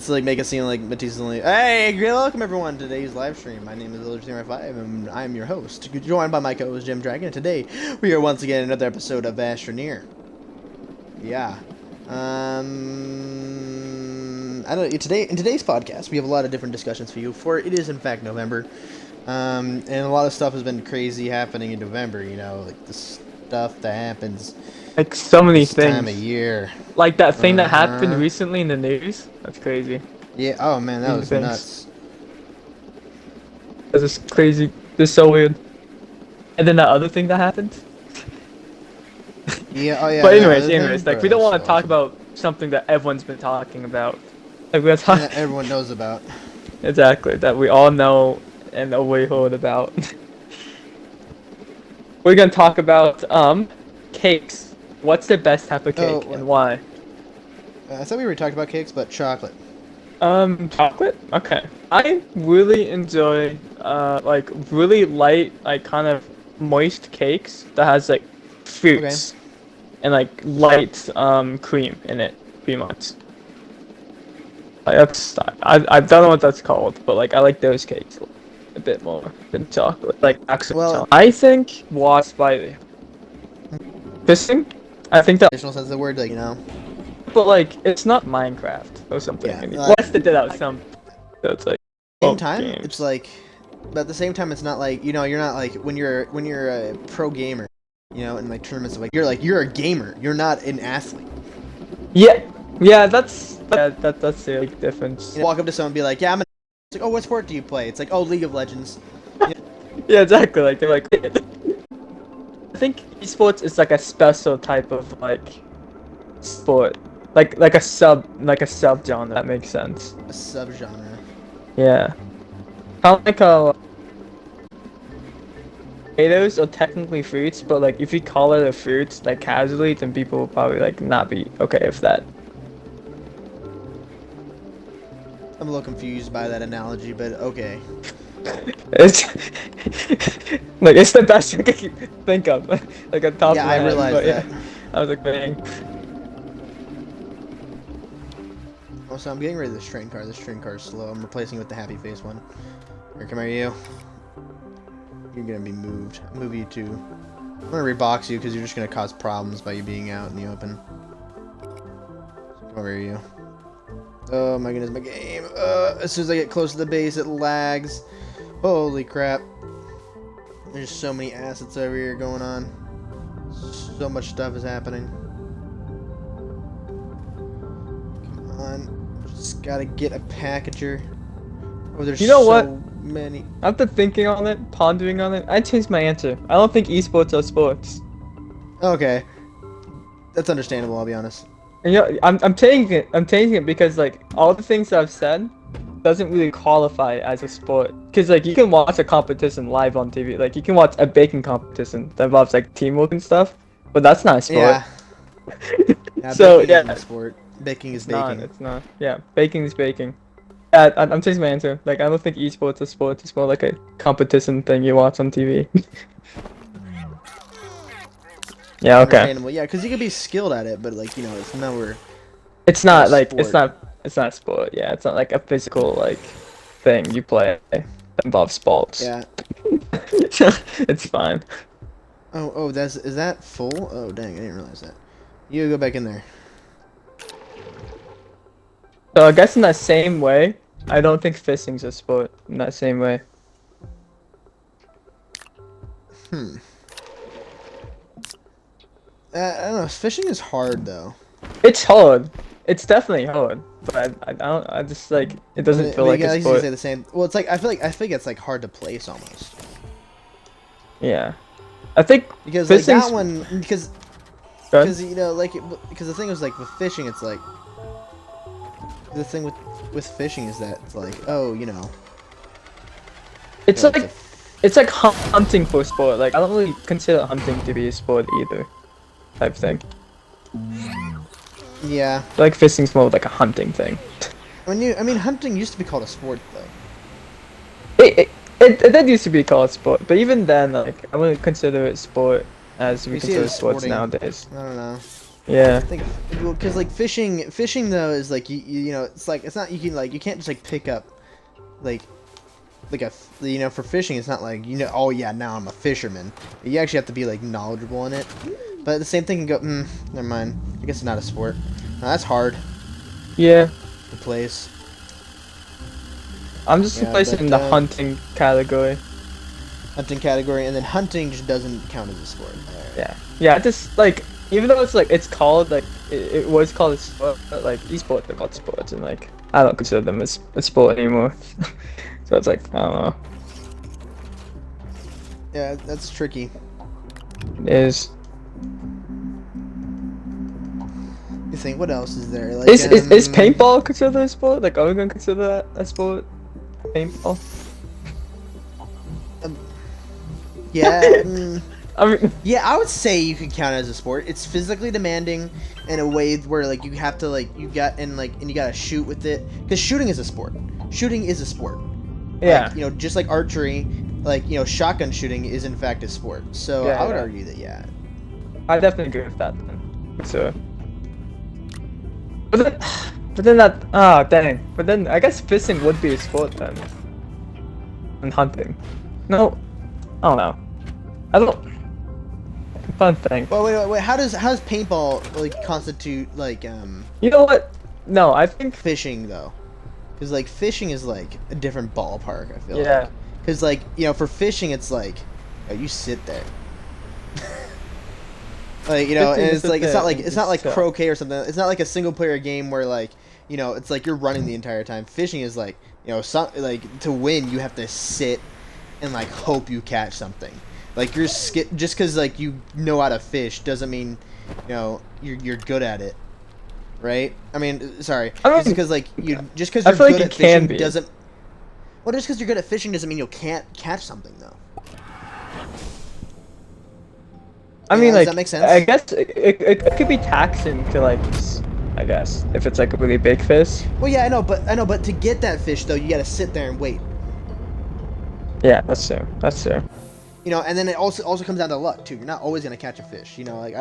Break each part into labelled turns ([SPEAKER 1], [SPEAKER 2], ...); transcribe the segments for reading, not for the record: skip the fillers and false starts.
[SPEAKER 1] It's like make it seem like Matisse is only. Hey, welcome everyone to today's live stream. My name is Illusion5, and I'm your host, joined by my co-host Jim Dragon. And today we are once again in another episode of Astroneer. Yeah. I don't. In today's podcast, we have a lot of different discussions for you. For it is in fact November, and a lot of stuff has been crazy happening in November. You know, like the stuff that happens
[SPEAKER 2] Like so many
[SPEAKER 1] this
[SPEAKER 2] things.
[SPEAKER 1] time of year.
[SPEAKER 2] Like that thing that happened recently in the news. That's crazy.
[SPEAKER 1] Yeah. Oh man, that was
[SPEAKER 2] Things.
[SPEAKER 1] nuts.
[SPEAKER 2] That's just crazy. This is so weird. And then that other thing that happened.
[SPEAKER 1] Yeah. Oh yeah.
[SPEAKER 2] But anyways, like we don't want to talk about something that everyone's been talking about. Like we're talking.
[SPEAKER 1] That everyone knows about.
[SPEAKER 2] Exactly. That we all know and always heard about. We're gonna talk about cakes. What's the best type of cake and why?
[SPEAKER 1] I thought we were talking about cakes, but chocolate.
[SPEAKER 2] Chocolate? Okay. I really enjoy like really light, like kind of moist cakes that has like fruits and like light cream in it, pretty much. Like, I don't know what that's called, but like I like those cakes a bit more than chocolate. Like actual chocolate. I think washed by fishing. I think that
[SPEAKER 1] Additional sense of the word, like, you know.
[SPEAKER 2] But like it's not Minecraft or something.
[SPEAKER 1] Yeah,
[SPEAKER 2] Unless they did out some. So it's like.
[SPEAKER 1] Same time, it's like, but at the same time, it's not like, you know, you're not like when you're a pro gamer, you know, in like tournaments, like you're a gamer. You're not an athlete.
[SPEAKER 2] Yeah, that's the big difference.
[SPEAKER 1] You know, walk up to someone and be like, yeah, it's like, oh, what sport do you play? It's like, oh, League of Legends.
[SPEAKER 2] Yeah, exactly. Like they're like. I think esports is like a special type of like sport, like a sub genre. That makes sense.
[SPEAKER 1] A subgenre.
[SPEAKER 2] Yeah, kind of like how potatoes are technically fruits, but like if you call it a fruit like casually, then people will probably like not be okay with that.
[SPEAKER 1] I'm a little confused by that analogy, but okay.
[SPEAKER 2] It's like it's the best I can think of, like on top of my
[SPEAKER 1] I
[SPEAKER 2] head,
[SPEAKER 1] realized that.
[SPEAKER 2] Yeah, I was like, dang.
[SPEAKER 1] Oh, so I'm getting rid of this train car. This train car is slow. I'm replacing it with the happy face one. Here, come here, you. You're gonna be moved. I'll move you too. I'm gonna rebox you because you're just gonna cause problems by you being out in the open. So come over here, you. Oh my goodness, my game. As soon as I get close to the base, it lags. Holy crap. There's so many assets over here going on. So much stuff is happening. Come on. Just gotta get a packager. Oh, there's so many.
[SPEAKER 2] After thinking on it, pondering on it, I changed my answer. I don't think esports are sports.
[SPEAKER 1] Okay. That's understandable, I'll be honest.
[SPEAKER 2] And, you know, I'm taking it because like all the things I've said doesn't really qualify as a sport. Cause like you can watch a competition live on TV. Like you can watch a baking competition that involves like teamwork and stuff, but that's not a sport.
[SPEAKER 1] Yeah.
[SPEAKER 2] So
[SPEAKER 1] baking isn't a sport. Baking is baking.
[SPEAKER 2] It's not. Yeah, baking is baking. Yeah, I'm changing my answer. Like I don't think esports is sports. It's more like a competition thing you watch on TV. Yeah, okay.
[SPEAKER 1] Yeah, because you could be skilled at it, but like, you know, it's nowhere.
[SPEAKER 2] It's not like it's not a sport. Yeah, it's not like a physical like thing you play that involves sports.
[SPEAKER 1] Yeah.
[SPEAKER 2] It's fine.
[SPEAKER 1] Oh, is that full? Oh, dang, I didn't realize that. You go back in there.
[SPEAKER 2] So I guess in that same way, I don't think fishing's a sport in that same way.
[SPEAKER 1] I don't know. Fishing is hard though.
[SPEAKER 2] It's hard. It's definitely hard, but I don't. I just like it doesn't feel like a sport.
[SPEAKER 1] Say the same. Well, it's like I think it's like hard to place almost.
[SPEAKER 2] Yeah, I think
[SPEAKER 1] because like that one because you know like because the thing is like with fishing it's like the thing with fishing is that it's like oh you know.
[SPEAKER 2] It's like it's like hunting for sport. Like I don't really consider hunting to be a sport either. Type thing.
[SPEAKER 1] Yeah.
[SPEAKER 2] Like fishing's more like a hunting thing.
[SPEAKER 1] I mean, hunting used to be called a sport, though.
[SPEAKER 2] It did used to be called sport, but even then, like I wouldn't consider it sport as we consider sports nowadays.
[SPEAKER 1] I don't know.
[SPEAKER 2] Yeah.
[SPEAKER 1] Think, well, because like fishing though is like you know it's like it's not you can like you can't just like pick up like a you know for fishing it's not like you know oh yeah now I'm a fisherman. You actually have to be like knowledgeable in it. But the same thing can go. Never mind. I guess it's not a sport. No, that's hard
[SPEAKER 2] Yeah.
[SPEAKER 1] to place.
[SPEAKER 2] I'm just
[SPEAKER 1] Yeah,
[SPEAKER 2] placing
[SPEAKER 1] but,
[SPEAKER 2] in the hunting category.
[SPEAKER 1] Hunting category, and then hunting just doesn't count as a sport. Alright.
[SPEAKER 2] Yeah. Yeah. Just like even though it's like it's called like it was called a sport, but like esports are called sports, and like I don't consider them as a sport anymore. So it's like I don't know.
[SPEAKER 1] Yeah, that's tricky.
[SPEAKER 2] It is.
[SPEAKER 1] You think what else is there? Like,
[SPEAKER 2] Is paintball considered a sport? Like, are we gonna consider that a sport? Paintball?
[SPEAKER 1] Yeah.
[SPEAKER 2] I mean,
[SPEAKER 1] Yeah, I would say you could count it as a sport. It's physically demanding in a way where like you have to like you gotta shoot with it because shooting is a sport. Shooting is a sport.
[SPEAKER 2] yeah.
[SPEAKER 1] Like, you know, just like archery, like you know, shotgun shooting is in fact a sport. So
[SPEAKER 2] Yeah,
[SPEAKER 1] I would
[SPEAKER 2] yeah.
[SPEAKER 1] argue that yeah.
[SPEAKER 2] I definitely agree with that then. So. But then that dang. But then I guess fishing would be a sport then. And hunting. No, I don't know. I don't. Fun thing.
[SPEAKER 1] Well, wait. How does paintball like constitute like
[SPEAKER 2] You know what? No, I think.
[SPEAKER 1] fishing though? Because like fishing is like a different ballpark. I feel.
[SPEAKER 2] Yeah.
[SPEAKER 1] Because like you know, for fishing, it's like you sit there. Like you know, and it's like it's not like croquet or something. It's not like a single player game where like you know it's like you're running the entire time. Fishing is like you know like to win you have to sit and like hope you catch something. Like you're just because like you know how to fish doesn't mean you know you're good at it, right? I mean, sorry, just because like just because you're good at fishing doesn't. Well, just because you're good at fishing doesn't mean you can't catch something though.
[SPEAKER 2] I mean,
[SPEAKER 1] does
[SPEAKER 2] like,
[SPEAKER 1] that make sense?
[SPEAKER 2] I guess it could be taxing to like, I guess if it's like a really big fish.
[SPEAKER 1] Well, yeah, I know, but to get that fish though, you gotta sit there and wait.
[SPEAKER 2] Yeah, that's true. That's true.
[SPEAKER 1] You know, and then it also comes down to luck too. You're not always gonna catch a fish. You know, like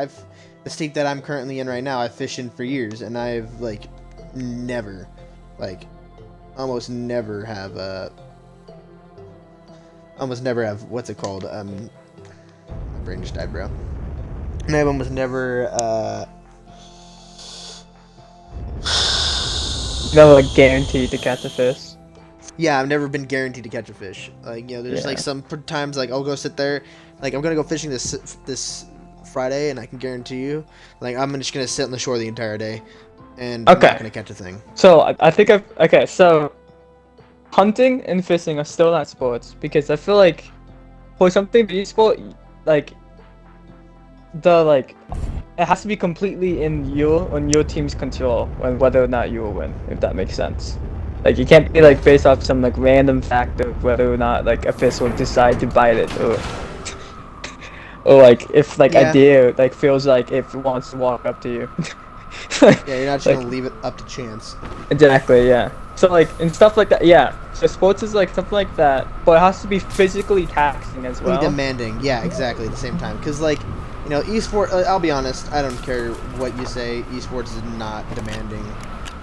[SPEAKER 1] the state that I'm currently in right now, I've fished in for years, and I've like never, like, almost never have what's it called? My brain just died, bro. And I've almost never
[SPEAKER 2] Never like guaranteed to catch a fish.
[SPEAKER 1] yeah, I've never been guaranteed to catch a fish. Like, you know, there's like some times like I'll go sit there, like I'm gonna go fishing this Friday, and I can guarantee you, like I'm just gonna sit on the shore the entire day, and I'm not gonna catch a thing.
[SPEAKER 2] So I think okay. So hunting and fishing are still not sports because I feel like for something to be sport, like it has to be completely on your team's control when whether or not you will win, if that makes sense. Like it can't be like based off some like random fact of whether or not like a fish will decide to bite it or like if like a deer like feels like it wants to walk up to you.
[SPEAKER 1] Yeah, you're not just gonna leave it up to chance.
[SPEAKER 2] Exactly, yeah. So like and stuff like that, yeah. So sports is like something like that, but it has to be physically taxing as well.
[SPEAKER 1] Demanding, yeah, exactly. At the same time, because like you know, esport. I'll be honest. I don't care what you say. Esports is not demanding.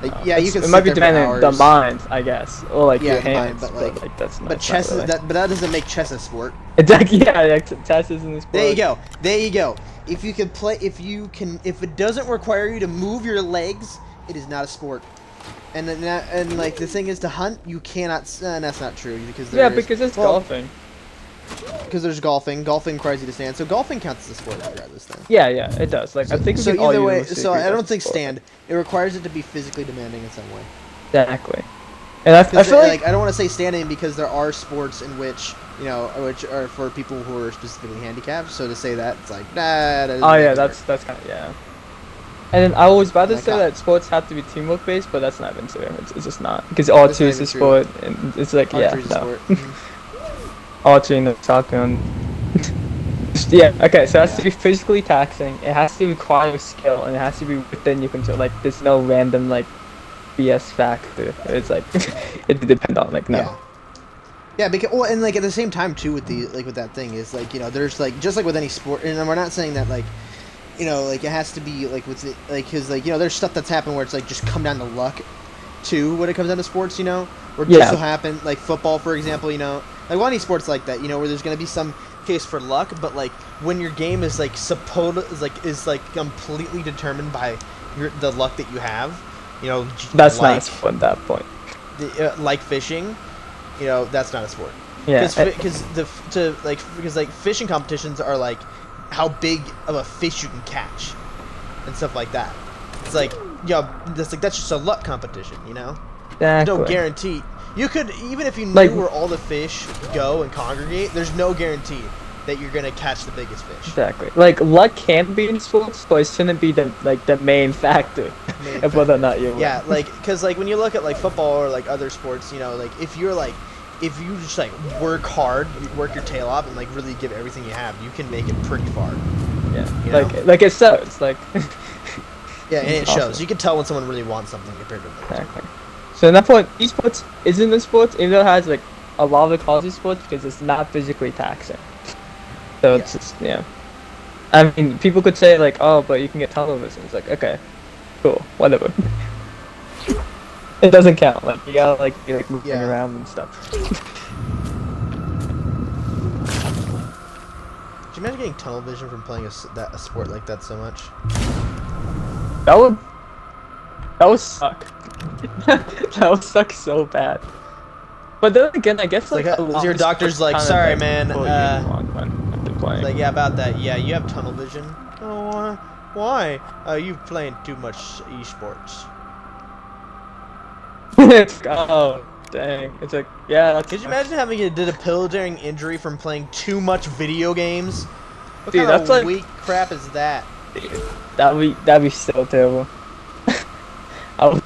[SPEAKER 1] Like, yeah, you can.
[SPEAKER 2] It might be demanding the mind, I guess, or like your hands,
[SPEAKER 1] but like
[SPEAKER 2] that's not.
[SPEAKER 1] But chess
[SPEAKER 2] really.
[SPEAKER 1] is that. But that doesn't make chess a sport.
[SPEAKER 2] Exactly. Yeah, like, chess isn't a sport.
[SPEAKER 1] There you go. There you go. If you can play, if it doesn't require you to move your legs, it is not a sport. And like the thing is to hunt, you cannot. That's not true because
[SPEAKER 2] because it's golfing.
[SPEAKER 1] Because there's golfing. Golfing requires you to stand, so golfing counts as a sport regardless. Then.
[SPEAKER 2] Yeah, I does. Like I think
[SPEAKER 1] so. Either way, so I don't think
[SPEAKER 2] sport.
[SPEAKER 1] stand. It requires it to be physically demanding in some way.
[SPEAKER 2] Exactly. And I feel like
[SPEAKER 1] I don't want to say standing because there are sports in which which are for people who are specifically handicapped. So to say that, it's like nah.
[SPEAKER 2] Oh yeah, that's kind of yeah. And then I was about to say that sports have to be teamwork based, but that's not even true. It's just not because archery is a sport, and it's like archery and shotgun. Yeah. Okay. So it has to be physically taxing. It has to require skill, and it has to be within your control. Like there's no random like BS factor. It's like it depends on like no.
[SPEAKER 1] Yeah, because and like at the same time too with the with that thing is like there's like just like with any sport, and we're not saying that like you know, like it has to be like with it, like because like you know there's stuff that's happened where it's like just come down to luck, too, when it comes down to sports, you know, or just so happen like football, for example, you know, like any sports like that, you know, where there's gonna be some case for luck, but like when your game is like is completely determined by the luck that you have, you know,
[SPEAKER 2] that's like, not a sport at that point.
[SPEAKER 1] Like fishing, you know, that's not a sport.
[SPEAKER 2] Yeah,
[SPEAKER 1] because like fishing competitions are like how big of a fish you can catch and stuff like that. It's like, yeah, that's just a luck competition, you know.
[SPEAKER 2] Exactly.
[SPEAKER 1] No guarantee. You could, even if you knew where all the fish go and congregate, there's no guarantee that you're gonna catch the biggest fish.
[SPEAKER 2] Exactly. Like luck can be in sports, but it shouldn't be the main factor of whether or not you win.
[SPEAKER 1] Yeah, like because like when you look at like football or like other sports, you know, like if you just like work hard, you work your tail off, and like really give everything you have, you can make it pretty far.
[SPEAKER 2] Yeah.
[SPEAKER 1] You
[SPEAKER 2] like
[SPEAKER 1] know?
[SPEAKER 2] like it shows. Like.
[SPEAKER 1] Yeah, and it shows. You can tell when someone really wants something compared to others.
[SPEAKER 2] Exactly. So at that point, esports isn't a sport, even though it has like a lot of the quality sports because it's not physically taxing. So it's just I mean, people could say like, oh, but you can get tunnel vision. It's like, okay, cool, whatever. It doesn't count. Like you gotta like be like moving around and stuff.
[SPEAKER 1] Could you imagine getting tunnel vision from playing a sport like that so much?
[SPEAKER 2] That would suck. That would suck so bad. But then again, I guess like
[SPEAKER 1] your doctor's like, sorry man,
[SPEAKER 2] playing.
[SPEAKER 1] Like, yeah, about that. Yeah, you have tunnel vision. Oh, why? You playing too much esports.
[SPEAKER 2] Oh, dang. It's like, yeah. That's
[SPEAKER 1] Could you imagine having a debilitating injury from playing too much video games? What
[SPEAKER 2] Dude,
[SPEAKER 1] kind
[SPEAKER 2] that's
[SPEAKER 1] of
[SPEAKER 2] like,
[SPEAKER 1] weak crap is that?
[SPEAKER 2] Dude, that'd be so terrible. Like,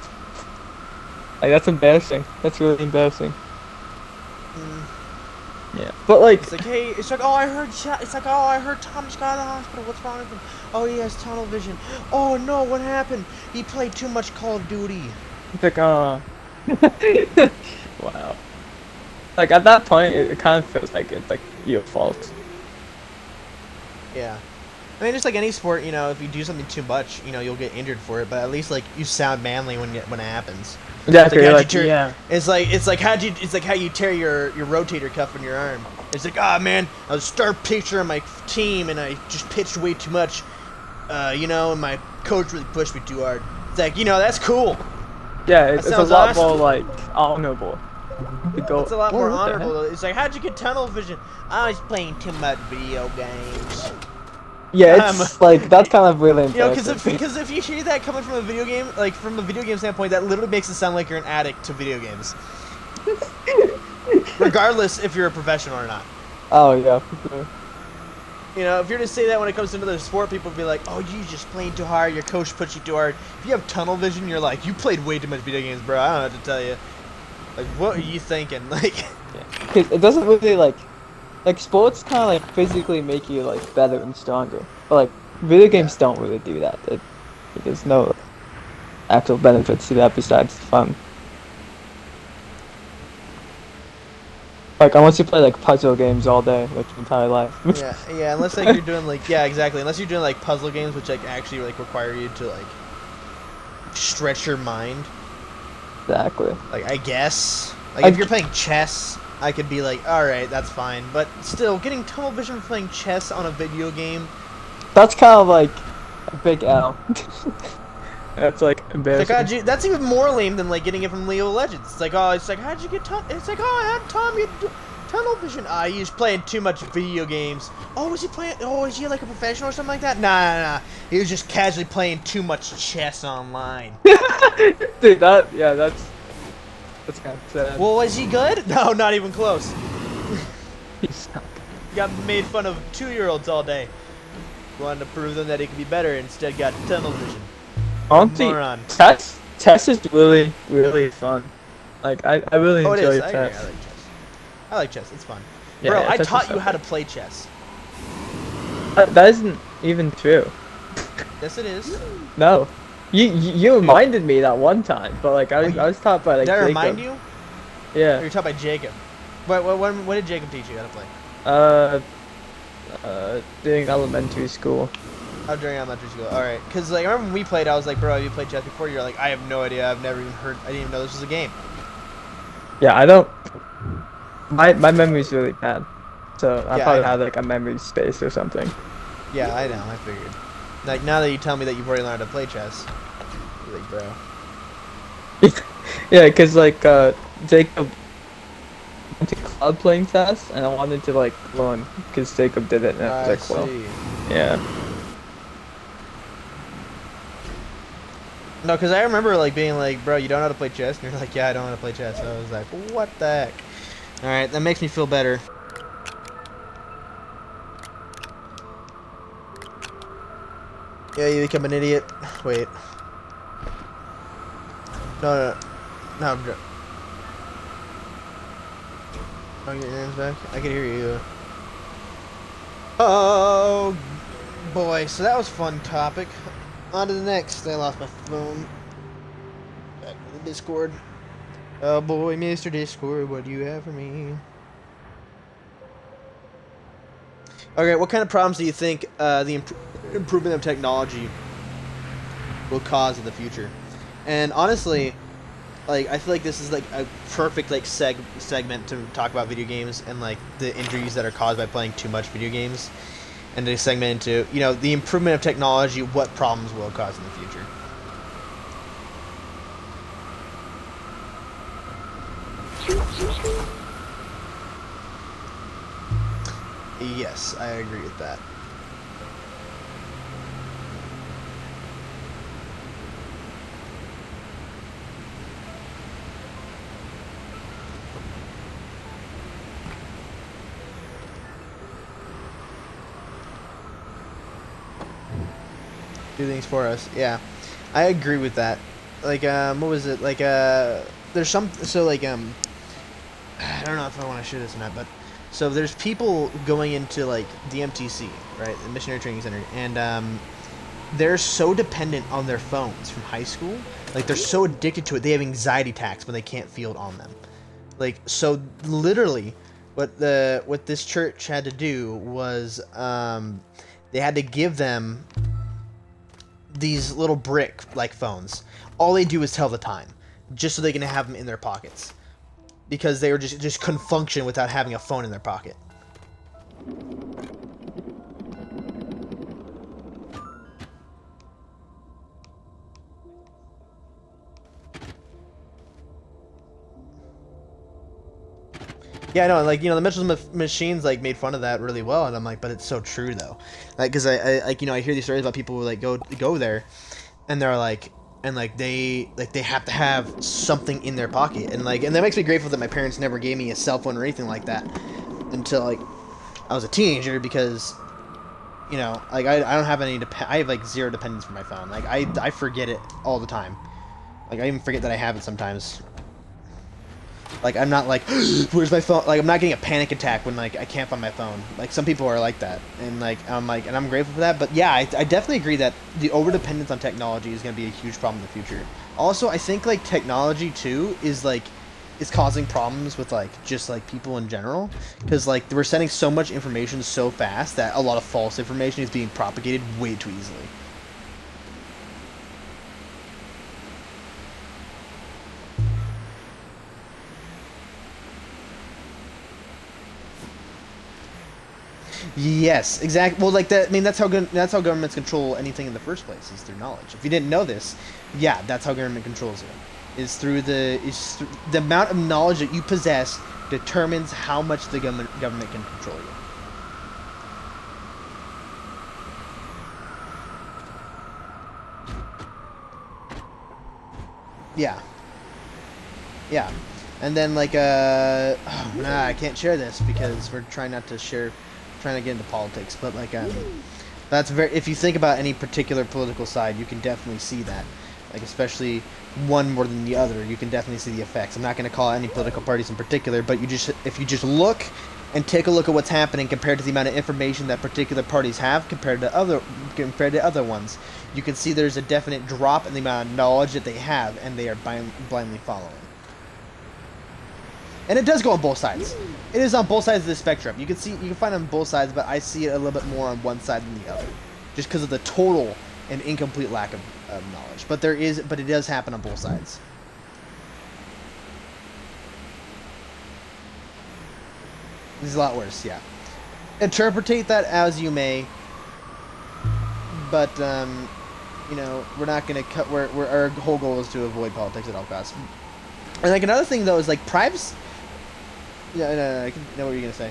[SPEAKER 2] that's embarrassing. That's really embarrassing. Yeah, but like
[SPEAKER 1] it's like, hey, it's like, oh, I heard Tom's got out of the hospital. What's wrong with him? Oh, he has tunnel vision. Oh no, what happened? He played too much Call of Duty.
[SPEAKER 2] It's like, wow. Like at that point, it kind of feels like it's like your fault.
[SPEAKER 1] Yeah, I mean, just like any sport, you know, if you do something too much, you know, you'll get injured for it. But at least like you sound manly when it happens.
[SPEAKER 2] Exactly.
[SPEAKER 1] It's like how you tear your rotator cuff in your arm. It's like, ah, man, I was star pitcher on my team and I just pitched way too much, you know, and my coach really pushed me too hard. It's like, you know, that's cool.
[SPEAKER 2] Yeah, it's a lot more like honorable.
[SPEAKER 1] It's a lot more honorable. It's like, how'd you get tunnel vision? I was playing too much video games.
[SPEAKER 2] Yeah, it's like that's kind of really impressive.
[SPEAKER 1] You know, because if you hear that coming from a video game, like from a video game standpoint, that literally makes it sound like you're an addict to video games. Regardless if you're a professional or not.
[SPEAKER 2] Oh yeah, for sure.
[SPEAKER 1] You know, if you're to say that when it comes to another sport, people would be like, "Oh, you just playing too hard. Your coach put you too hard." If you have tunnel vision, you're like, "You played way too much video games, bro. I don't know what to tell you." Like, what are you thinking? Like,
[SPEAKER 2] it doesn't really like sports kind of like physically make you like better and stronger, but like video games don't really do that. There's no actual benefits to that besides fun. Like unless you play like puzzle games all day, like your entire life.
[SPEAKER 1] yeah, unless like you're doing like exactly. Unless you're doing like puzzle games, which like actually like require you to like stretch your mind.
[SPEAKER 2] Exactly.
[SPEAKER 1] Like I guess, like if you're playing chess, I could be like, all right, that's fine. But still, getting tunnel vision for playing chess on a video game.
[SPEAKER 2] That's kind of like a big L. That's like embarrassing.
[SPEAKER 1] Like, that's even more lame than like getting it from League of Legends. It's like, how'd you get tunnel? It's like, oh, I had Tom get tunnel vision. He was playing too much video games. Oh, was he playing? Oh, is he like a professional or something like that? Nah. He was just casually playing too much chess online.
[SPEAKER 2] Dude, that's kind of sad.
[SPEAKER 1] Well, was he good? No, not even close.
[SPEAKER 2] He sucked.
[SPEAKER 1] He got made fun of 2-year-olds all day. Wanted to prove them that he could be better, instead got tunnel vision.
[SPEAKER 2] Honestly, chess is really, really fun. Like, I really enjoy chess.
[SPEAKER 1] I like chess. It's fun.
[SPEAKER 2] Yeah,
[SPEAKER 1] Bro,
[SPEAKER 2] yeah,
[SPEAKER 1] I taught you how to play chess.
[SPEAKER 2] That isn't even true.
[SPEAKER 1] Yes, it is.
[SPEAKER 2] No. You reminded me that one time, but like I was taught by like
[SPEAKER 1] Did I
[SPEAKER 2] Jacob.
[SPEAKER 1] remind you?
[SPEAKER 2] Yeah.
[SPEAKER 1] Or you're taught by Jacob. When did Jacob teach you how to play?
[SPEAKER 2] During elementary school.
[SPEAKER 1] Oh, during elementary school. All right, because like I remember when we played, I was like, bro, have you played chess before? You're like, I have no idea. I've never even heard. I didn't even know this was a game.
[SPEAKER 2] Yeah, I don't. My memory's really bad, so I
[SPEAKER 1] Yeah, I
[SPEAKER 2] probably
[SPEAKER 1] know.
[SPEAKER 2] had like a memory space or something.
[SPEAKER 1] Yeah, I know. I figured. Like now that you tell me that you've already learned how to play chess, you're like, bro.
[SPEAKER 2] Yeah, cause like Jacob went to club playing chess, and I wanted to like learn because Jacob did it, and I was
[SPEAKER 1] I
[SPEAKER 2] like, well,
[SPEAKER 1] see.
[SPEAKER 2] yeah.
[SPEAKER 1] No, because I remember like being like, bro, you don't know how to play chess, and you're like, yeah, I don't know how to play chess. So I was like, what the heck? All right, that makes me feel better. Yeah, you become an idiot. Wait. No, no, no. I'm just. I'll get your names back. I can hear you. Oh boy, so that was a fun topic. On to the next. I lost my phone. Back in the Discord. Oh boy, Mr. Discord, what do you have for me? Okay, what kind of problems do you think the improvement of technology will cause in the future? And honestly, like I feel like this is like a perfect like segment to talk about video games and like the injuries that are caused by playing too much video games, and to segment into the improvement of technology, what problems will it cause in the future. Yes, I agree with that. Do things for us. Yeah, I agree with that. Like, what was it? Like, there's some. So, like, I don't know if I want to share this or not, but so there's people going into like the MTC, right, the Missionary Training Center, and they're so dependent on their phones from high school. Like, they're so addicted to it, they have anxiety attacks when they can't field on them. Like, so literally, what this church had to do was they had to give them these little brick like phones. All they do is tell the time, just so they can have them in their pockets, because they were just couldn't function without having a phone in their pocket. Yeah, I know, like, the Mitchell's machines, like, made fun of that really well, and I'm like, but it's so true, though. Like, because I like, I hear these stories about people who, like, go there, and they're like, and, like, they have to have something in their pocket, and that makes me grateful that my parents never gave me a cell phone or anything like that until, like, I was a teenager, because, like, I don't have any, I have, like, zero dependence for my phone. Like, I forget it all the time. Like, I even forget that I have it sometimes. Like, I'm not like, where's my phone? Like, I'm not getting a panic attack when, like, I can't find my phone. Like, some people are like that. And, like, and I'm grateful for that. But, yeah, I definitely agree that the overdependence on technology is going to be a huge problem in the future. Also, I think, like, technology, too, is causing problems with, like, just, like, people in general. Because, like, we're sending so much information so fast that a lot of false information is being propagated way too easily. Yes, exactly. Well, like that. I mean, that's how governments control anything in the first place, is through knowledge. If you didn't know this, yeah, that's how government controls it. The amount of knowledge that you possess determines how much the government can control you. Yeah, yeah, and then like oh, nah, I can't share this because we're trying not to share, trying to get into politics, but like that's very. If you think about any particular political side, you can definitely see that. Like, especially one more than the other, you can definitely see the effects. I'm not going to call out any political parties in particular, but if you just look and take a look at what's happening compared to the amount of information that particular parties have compared to other ones, you can see there's a definite drop in the amount of knowledge that they have, and they are blindly following. And it does go on both sides. It is on both sides of the spectrum. You can find it on both sides, but I see it a little bit more on one side than the other. just because of the total and incomplete lack of knowledge. But it does happen on both sides. This is a lot worse, yeah. Interpretate that as you may, but you know, we're not gonna cut. Our whole goal is to avoid politics at all costs. And like another thing though is like privacy. Yeah, no, I know what you're gonna say.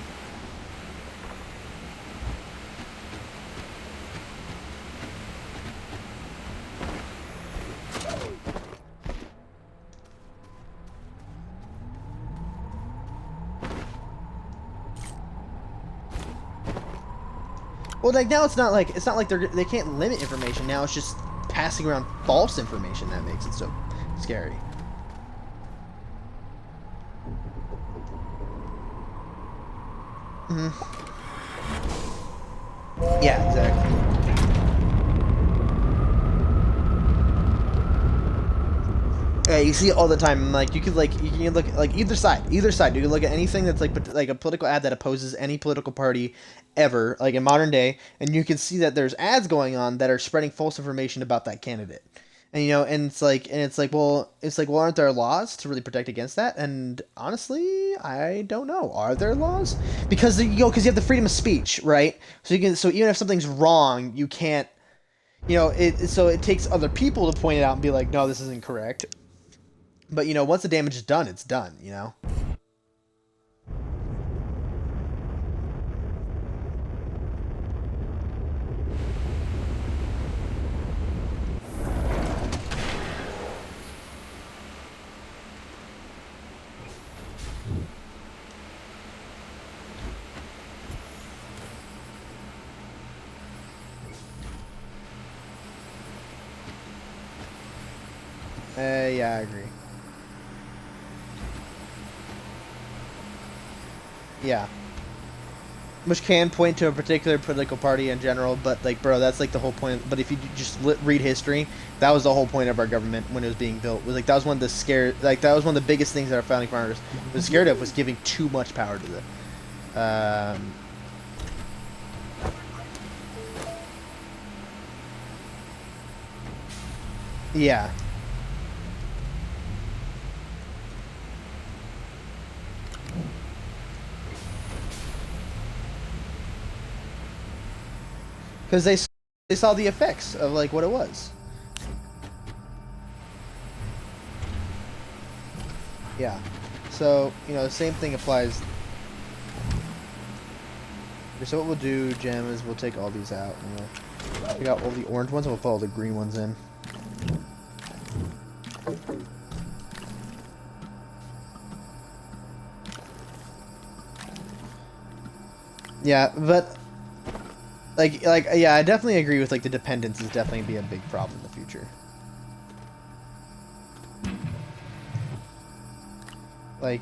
[SPEAKER 1] Well, like now it's not like they can't limit information. Now it's just passing around false information that makes it so scary. Mm-hmm. Yeah, exactly. Yeah, you see it all the time. Like you can look at like either side. You can look at anything that's like a political ad that opposes any political party ever, like in modern day, and you can see that there's ads going on that are spreading false information about that candidate. And you know, and it's like well, aren't there laws to really protect against that? And honestly, I don't know. Are there laws? Because you have the freedom of speech, right? So even if something's wrong, you can't, you know, so it takes other people to point it out and be like, no, this isn't correct. But you know, once the damage is done, it's done. You know. Yeah, I agree. Yeah. Which can point to a particular political party in general, but like, bro, that's like the whole point. But if you just read history, that was the whole point of our government when it was being built. Was like that was one of the biggest things that our founding fathers was scared of, was giving too much power to the. Yeah. Because they saw the effects of like what it was. Yeah. So, you know, the same thing applies. So what we'll do, Gem, is we'll take all these out and we'll take out all the orange ones and we'll put all the green ones in. Yeah, but yeah, I definitely agree with like the dependence is definitely be a big problem in the future. Like,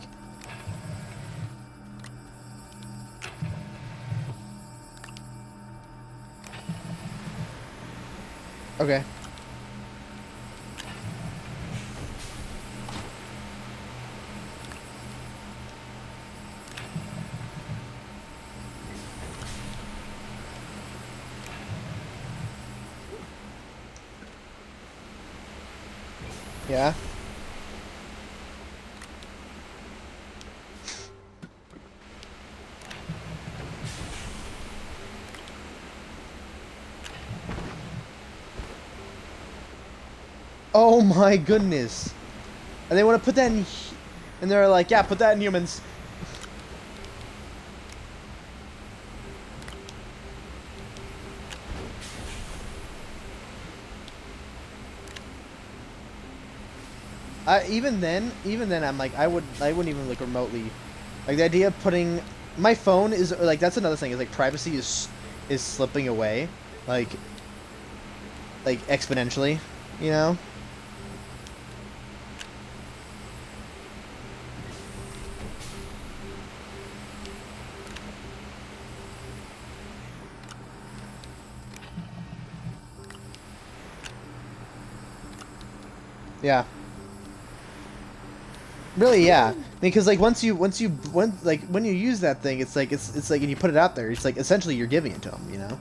[SPEAKER 1] okay. Yeah. Oh my goodness. And they want to put that in, and they're like, yeah, put that in humans. Even then, I'm like, I wouldn't even like remotely, like the idea of putting, my phone is like, that's another thing, is like privacy is slipping away, like exponentially, you know? Yeah. Really, yeah. Because like when you use that thing, it's like and you put it out there, it's like essentially you're giving it to them, you know.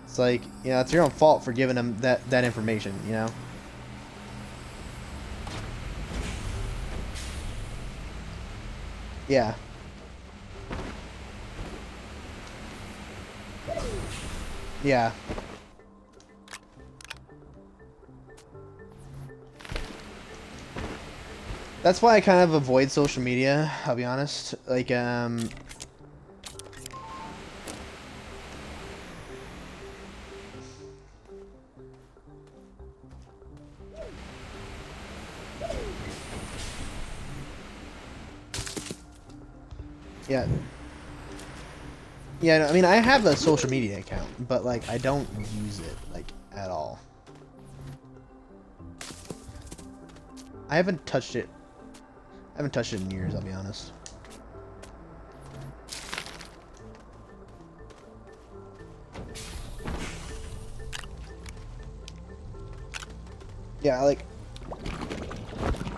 [SPEAKER 1] It's like, you know, it's your own fault for giving them that information, you know? Yeah. Yeah. That's why I kind of avoid social media, I'll be honest. Like, yeah. Yeah, no, I mean, I have a social media account, but, like, I don't use it, like, at all. I haven't touched it. I haven't touched it in years, I'll be honest. Yeah, like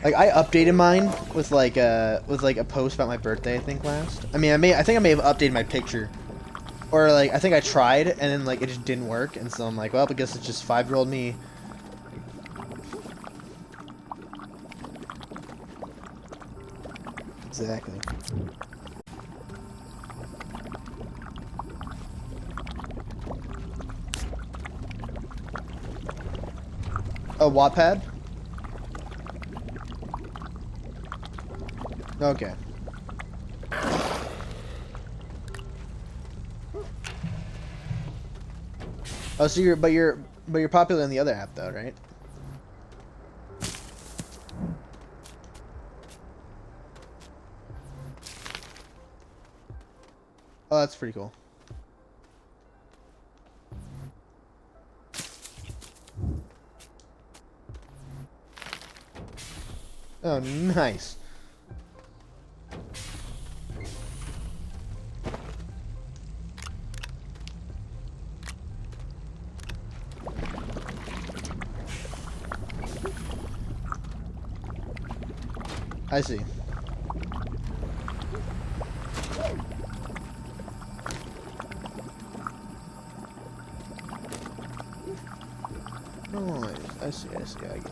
[SPEAKER 1] I updated mine with like a post about my birthday, I think last. I mean, I think I may have updated my picture. Or like I think I tried and then like it just didn't work, and so I'm like, well, I guess it's just 5-year-old me. Exactly. Oh, Wattpad? Okay. Oh, so you're popular in the other app though, right? Oh, that's pretty cool. Oh, nice. I see. Oh, I see, I get it.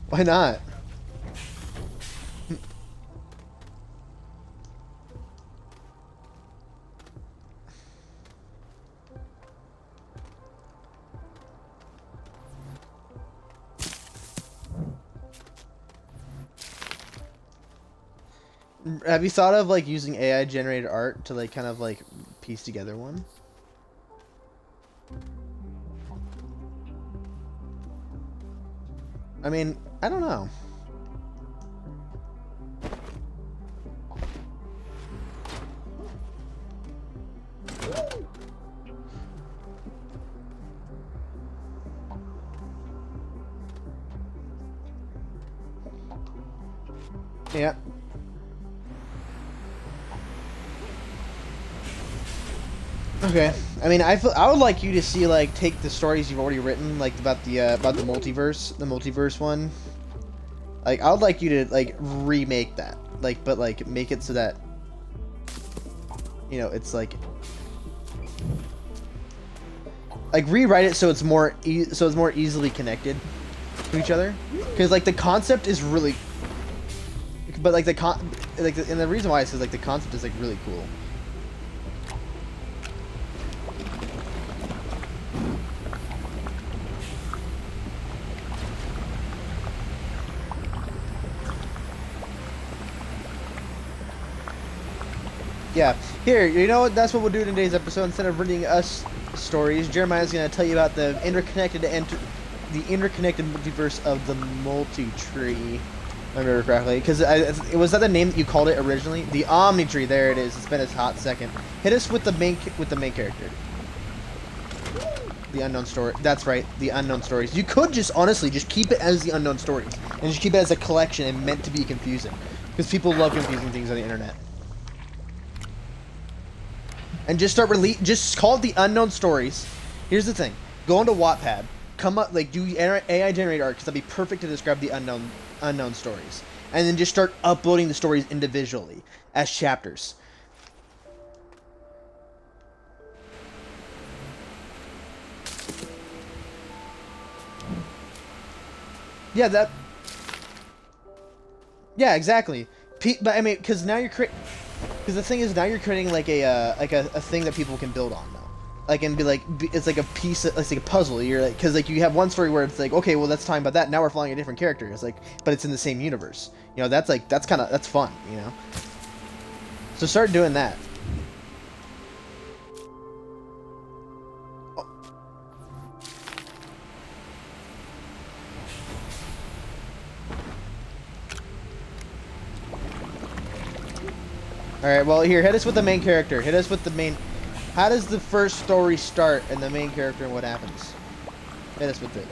[SPEAKER 1] Why not? Have you thought of like using AI generated art to like kind of like piece together one? I mean, I don't know. Yeah. Okay. I mean, I would like you to see like take the stories you've already written, like about the multiverse one. Like I would like you to like remake that, like but like make it so that you know it's like rewrite it so it's more easily connected to each other, because like the concept is really, but like and the reason why I says like the concept is like really cool. Yeah. Here, you know what? That's what we'll do in today's episode. Instead of reading us stories, Jeremiah's gonna tell you about the interconnected multiverse of the multi-tree. If I remember correctly, because was that the name that you called it originally? The Omni-Tree. There it is. It's been a hot second. Hit us with the main character. The unknown story. That's right, the unknown stories. You could just honestly just keep it as the unknown stories, and just keep it as a collection and meant to be confusing, because people love confusing things on the internet. And just just call it the unknown stories. Here's the thing: go into Wattpad, come up like do AI generate art, because that'd be perfect to describe the unknown stories, and then just start uploading the stories individually as chapters. Yeah, that. Yeah, exactly. But I mean, because now you're because the thing is, now you're creating like a thing that people can build on now. Like and be like, it's like a piece, it's like a puzzle. You're like, because like you have one story where it's like, okay, well that's talking about that. Now we're following a different character. It's like, but it's in the same universe. You know, that's like that's fun. You know. So start doing that. Alright, well, here, hit us with the main character. Hit us with the main... How does the first story start and the main character and what happens? Hit us with it.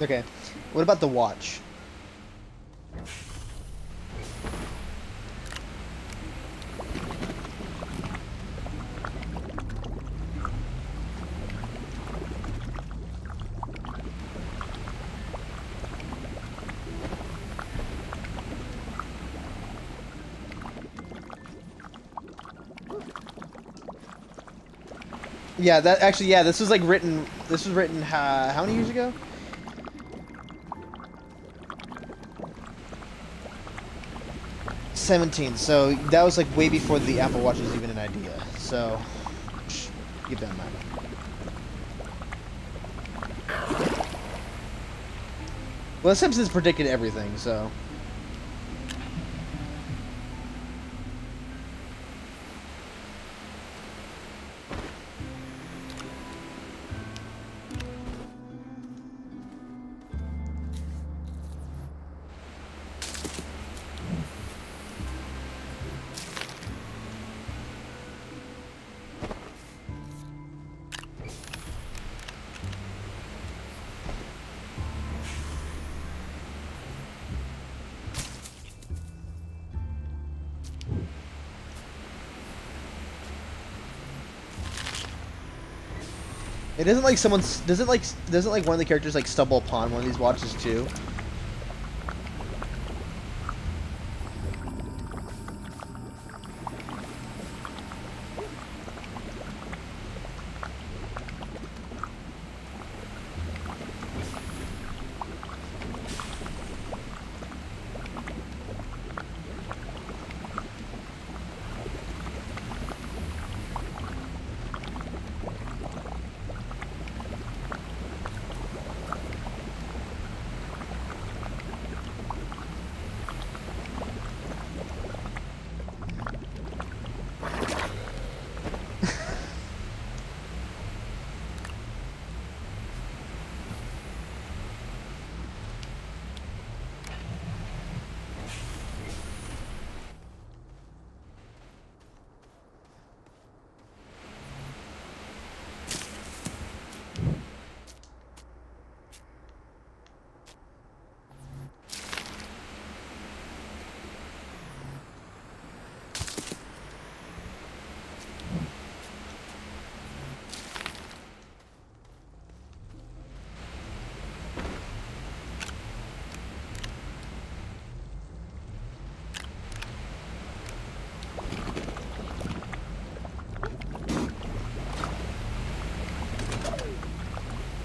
[SPEAKER 1] Okay. What about the watch? Yeah, that actually, yeah, this was like written. This was written how many years ago? 17. So that was like way before the Apple Watch was even an idea. So keep that in mind. Well, The Simpsons predicted everything, so. It isn't like someone's doesn't like one of the characters like stumble upon one of these watches too.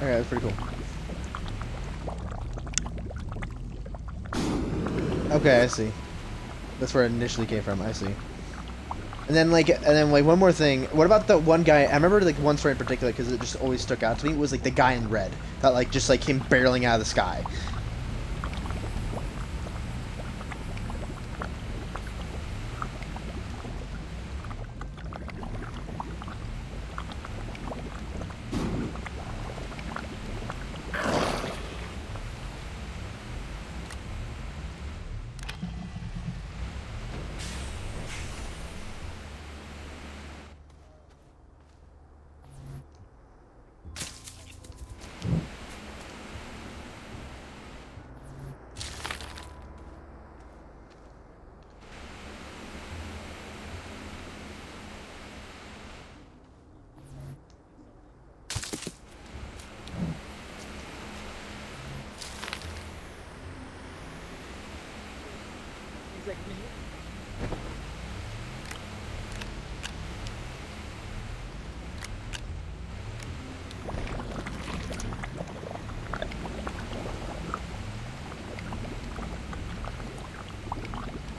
[SPEAKER 1] Okay, that's pretty cool. Okay, I see. That's where it initially came from. I see. And then like one more thing. What about the one guy? I remember like one story in particular because it just always stuck out to me. Was like the guy in red that like just like came barreling out of the sky.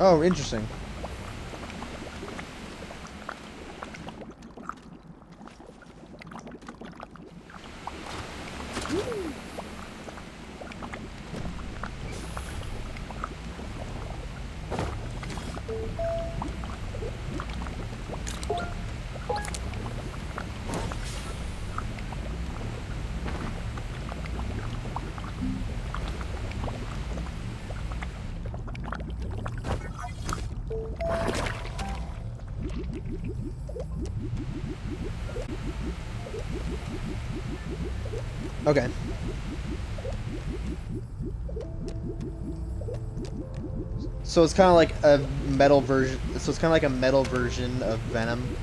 [SPEAKER 1] Oh, interesting. Okay. So it's kind of like a metal version. So it's kind of like a metal version of Venom.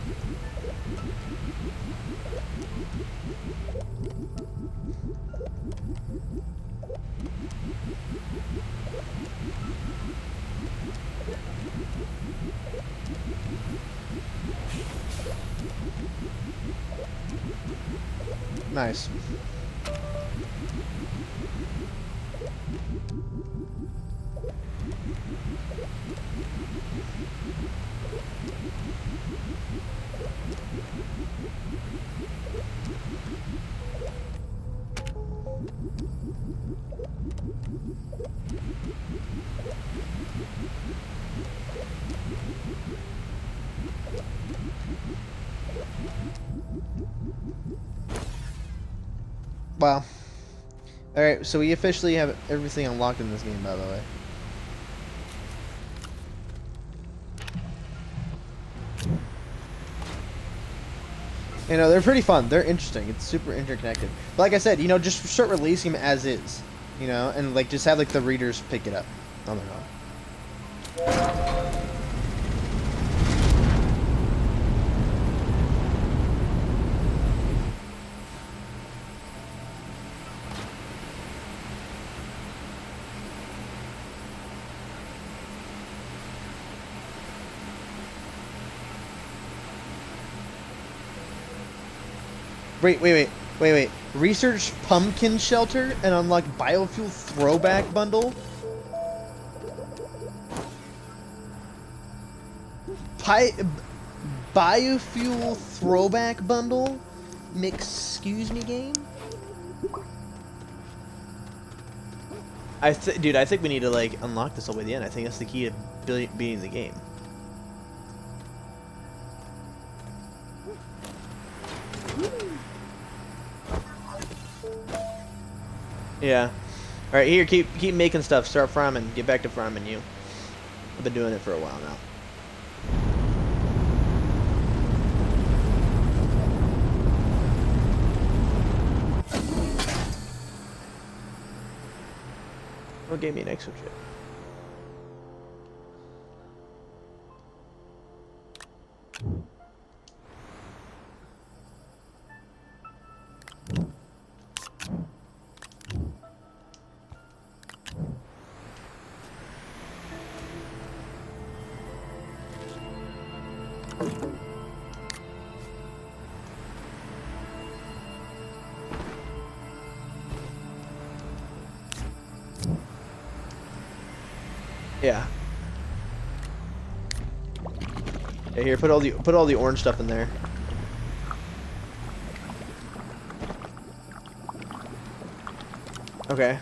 [SPEAKER 1] Nice. Wow. Alright, so we officially have everything unlocked in this game, by the way. You know, they're pretty fun. They're interesting. It's super interconnected. But like I said, you know, just start releasing them as is. You know, and like just have like the readers pick it up on their own. Wait. Research pumpkin shelter and unlock biofuel throwback bundle. Biofuel throwback bundle? Excuse me, game? Dude, I think we need to, like, unlock this all the way to the end. I think that's the key to beating the game. Yeah. Alright, here, keep making stuff. Start farming. Get back to farming you. I've been doing it for a while now. What gave me an extra chip? Yeah. Yeah, here, put all the orange stuff in there. Okay.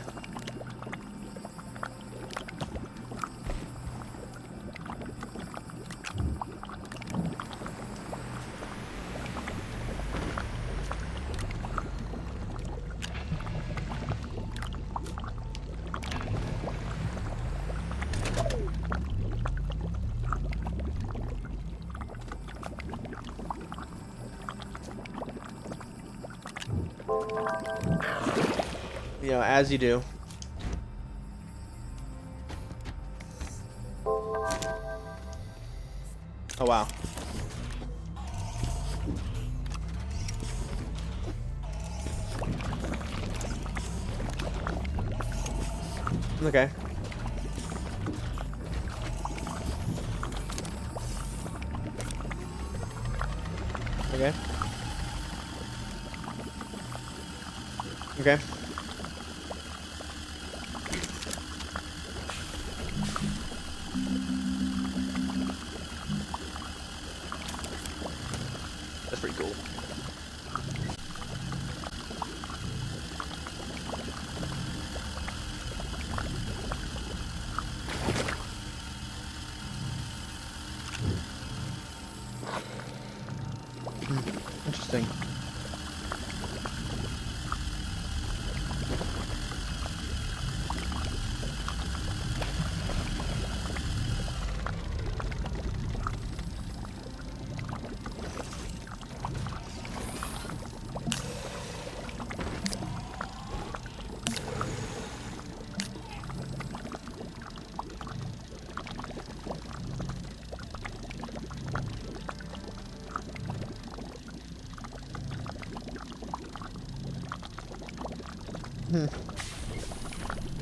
[SPEAKER 1] You know, as you do. Oh, wow. Okay. Okay. Okay. That's pretty cool. Interesting.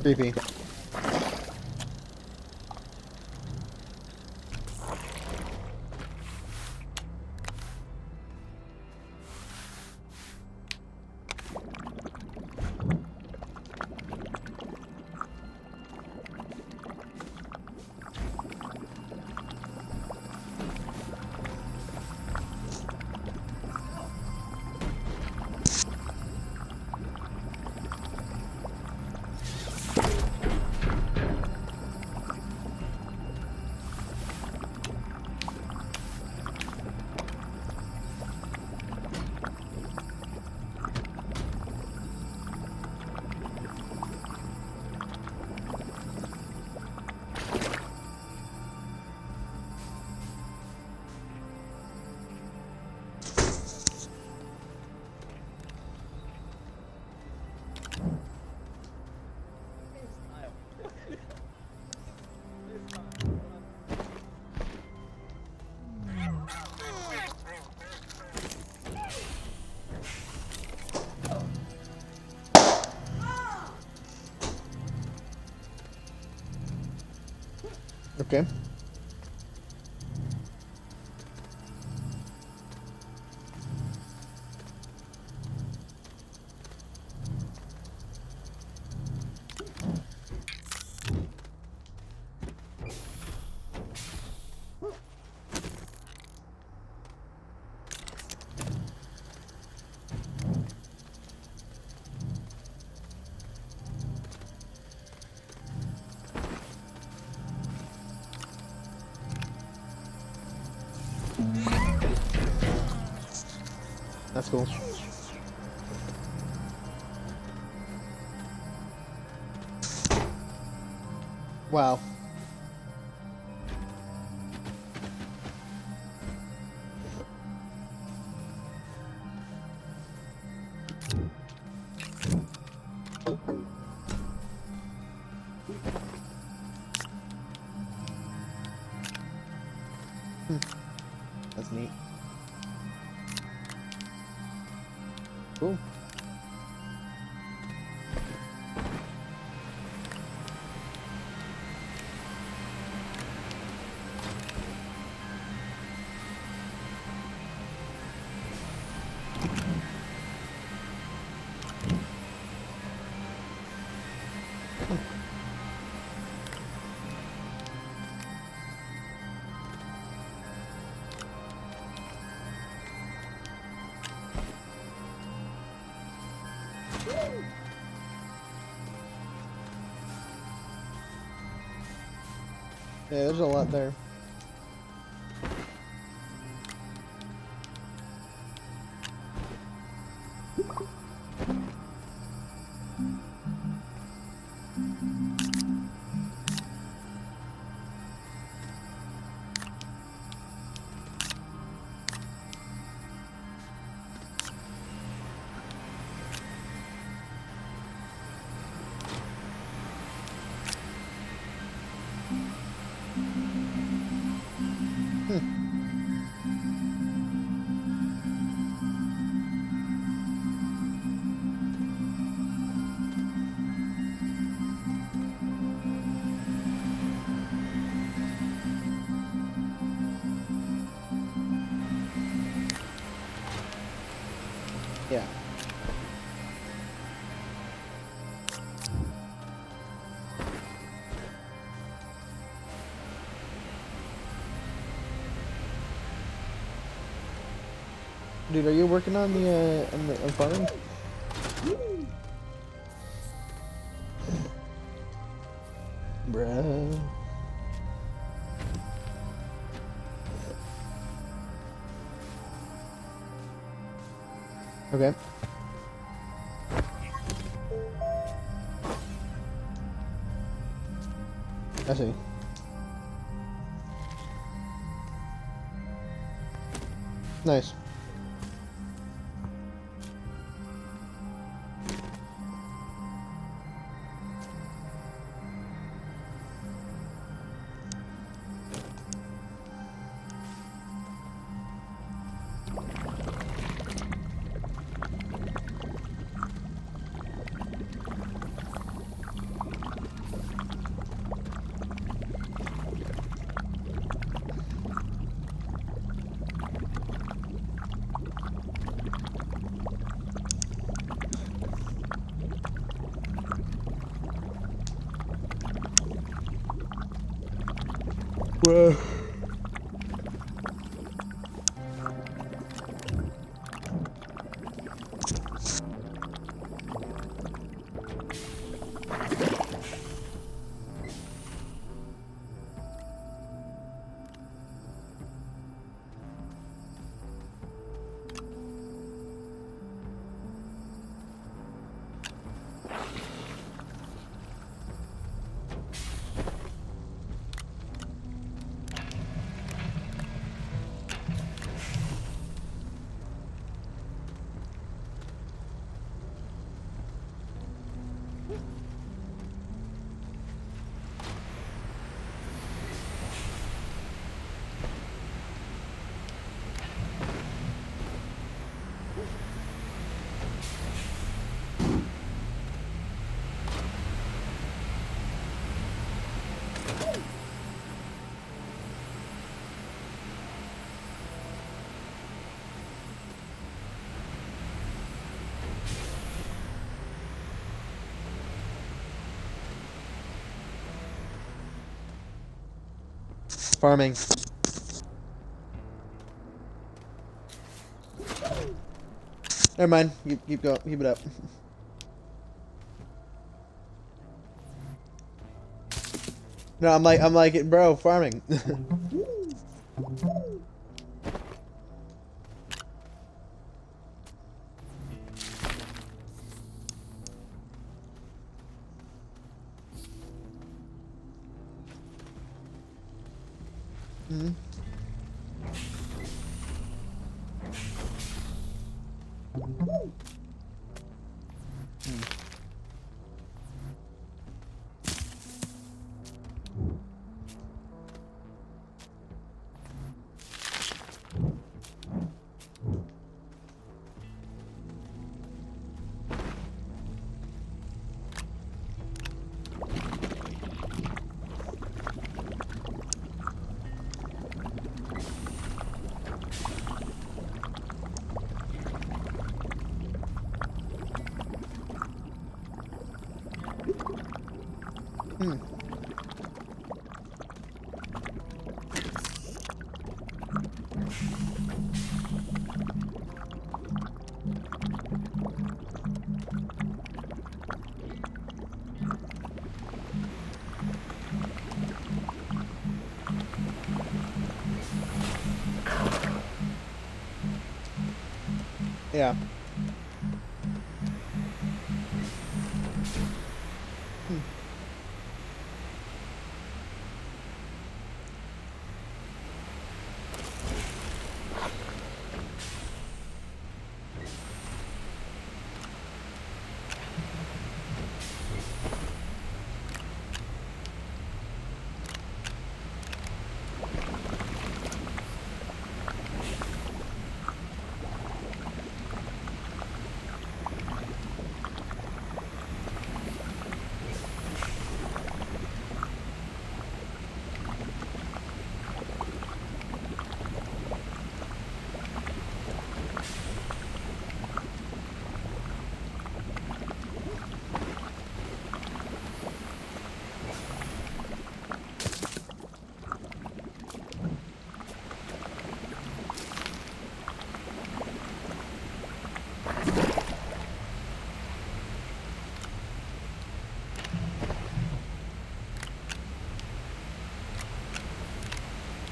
[SPEAKER 1] Creepy. Okay. That's cool. Wow. That's neat. Cool. Yeah, there's a lot there. Yeah. Dude, are you working on the farming? Bruh. Okay. I see. Nice. Bruh. Farming. Never mind. Keep going. Keep it up. No, I'm like it, bro. Farming. Hmm. Hmm. Yeah. Hmm.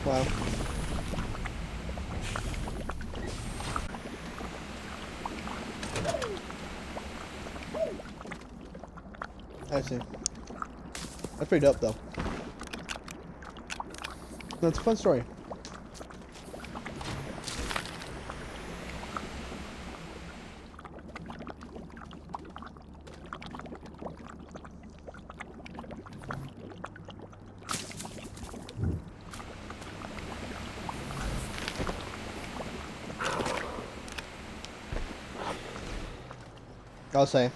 [SPEAKER 1] Wow. I see. That's pretty dope, though. That's a fun story. I'll say.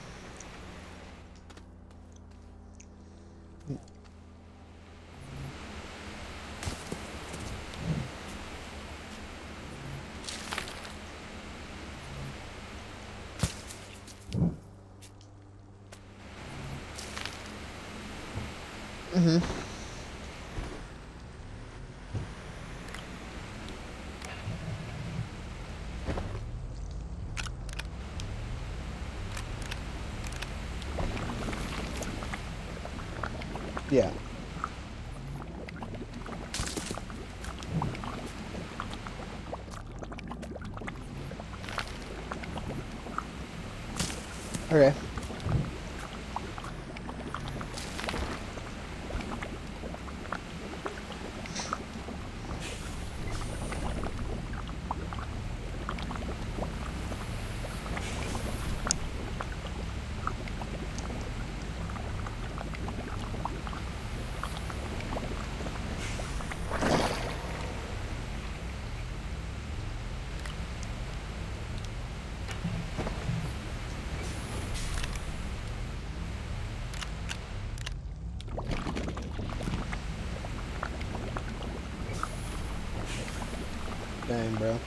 [SPEAKER 1] Mm-hmm. Yeah. Okay. Dang, bro.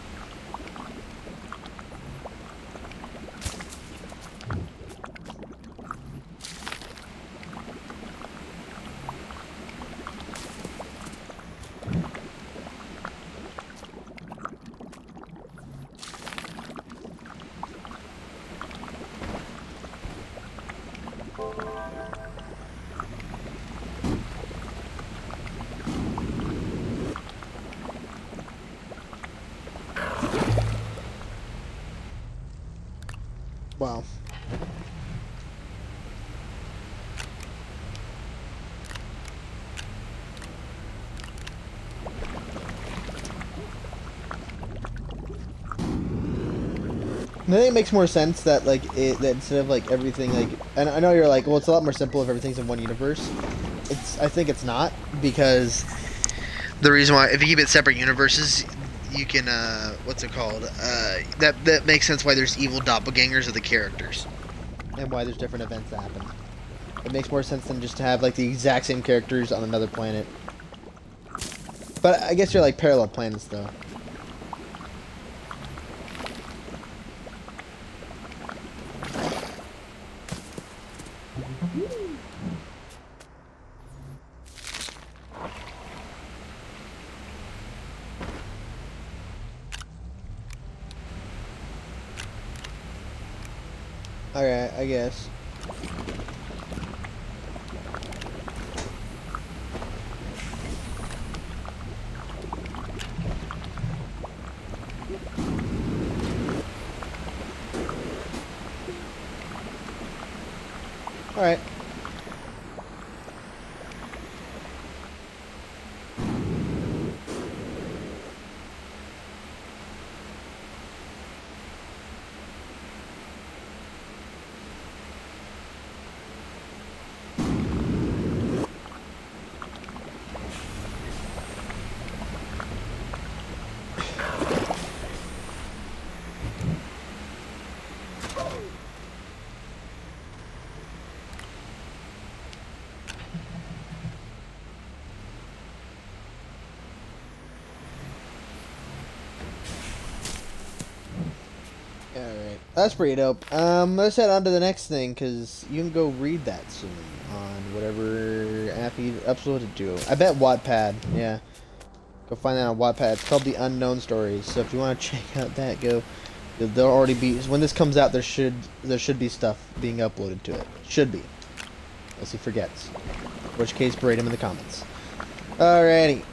[SPEAKER 1] Wow. I think it makes more sense that like that instead of like everything like, and I know you're like, well, it's a lot more simple if everything's in one universe. I think it's not, because the reason why, if you keep it separate universes, you can what's it called? That makes sense why there's evil doppelgangers of the characters, and why there's different events that happen. It makes more sense than just to have like the exact same characters on another planet. But I guess you're like parallel planets though. Alright, I guess. Alright. Alright, that's pretty dope. Let's head on to the next thing, because you can go read that soon on whatever app you upload it to. I bet Wattpad, yeah. Go find that on Wattpad. It's called The Unknown Stories, so if you want to check out that, go. There'll already be, when this comes out, there should be stuff being uploaded to it. Should be. Unless he forgets. In which case, berate him in the comments. Alrighty.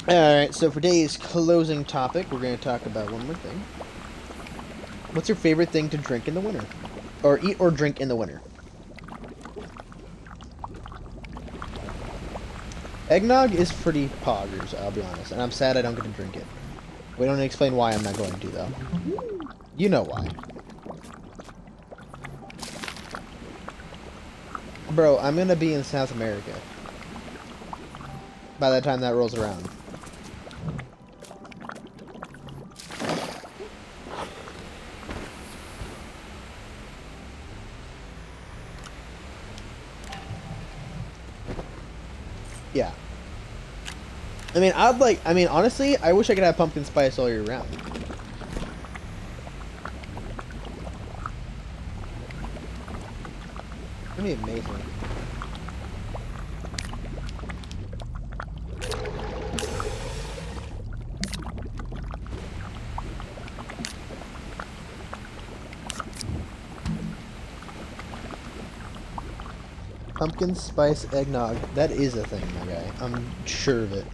[SPEAKER 1] Alright, so for today's closing topic, we're going to talk about one more thing. What's your favorite thing to drink in the winter? Or eat or drink in the winter? Eggnog is pretty poggers, I'll be honest. And I'm sad I don't get to drink it. We don't explain why I'm not going to, though. You know why. Bro, I'm going to be in South America by the time that rolls around. Yeah. I mean, honestly, I wish I could have pumpkin spice all year round. That'd be amazing. Pumpkin spice eggnog. That is a thing, my guy. I'm sure of it.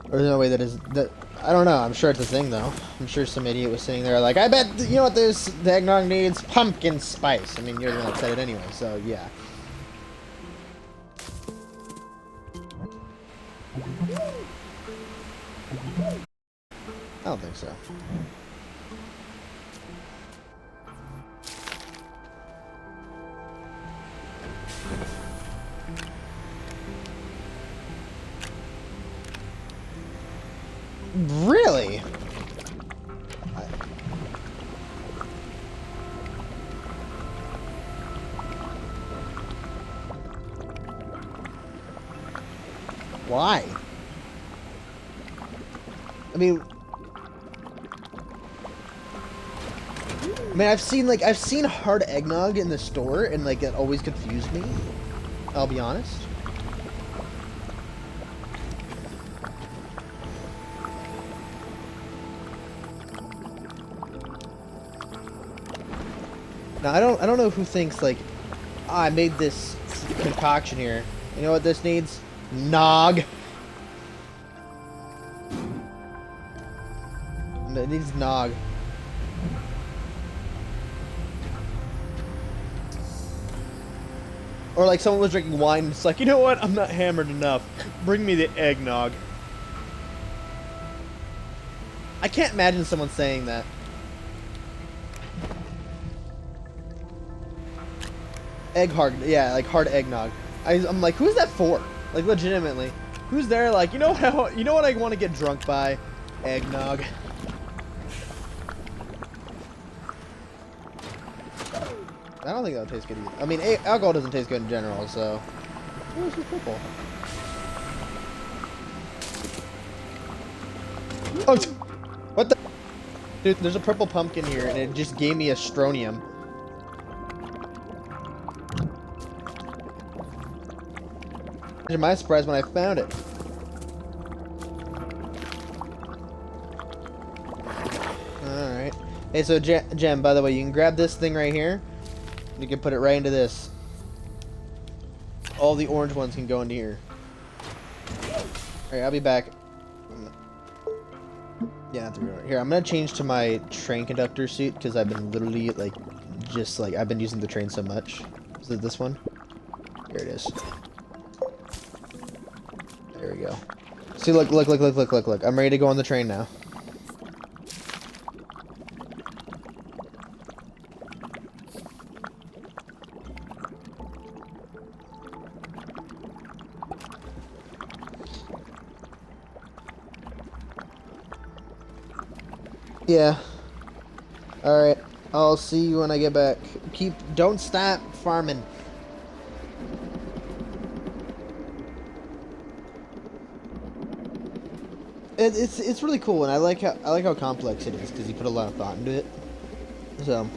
[SPEAKER 1] Or there's no way that I don't know. I'm sure it's a thing, though. I'm sure some idiot was sitting there like, I bet, you know what the eggnog needs? Pumpkin spice. I mean, you're the one that said it anyway, so yeah. I don't think so. Really? Why? I mean, I've seen hard eggnog in the store, and like that always confused me. I'll be honest. Now I don't know who thinks like, I made this concoction here. You know what this needs? Nog. It needs nog. Or like someone was drinking wine and it's like, you know what? I'm not hammered enough. Bring me the eggnog. I can't imagine someone saying that. Egg hard, yeah, like hard eggnog. I'm like, who's that for? Like, legitimately, who's there? Like, you know what I want to get drunk by? Eggnog. I don't think that'll taste good either. I mean, alcohol doesn't taste good in general, so. Oh, this is purple. Oh, what the? Dude, there's a purple pumpkin here, and it just gave me a strontium. Imagine my surprise when I found it. Alright. Hey, so Jem, by the way, you can grab this thing right here. You can put it right into this. All the orange ones can go into here. Alright, I'll be back. Yeah, here, I'm gonna change to my train conductor suit because I've been literally, like, I've been using the train so much. Is it this one? Here it is. There we go. See, look. I'm ready to go on the train now. Yeah. Alright. I'll see you when I get back. Don't stop farming. It's really cool, and I like how complex it is because you put a lot of thought into it. So.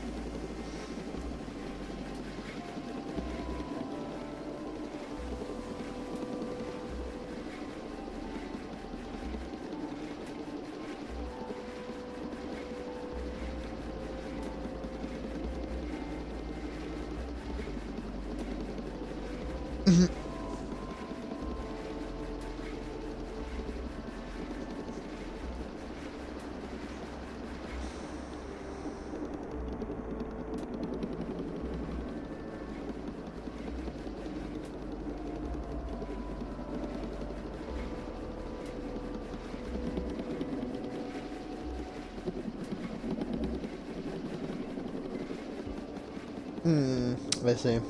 [SPEAKER 1] Let's see.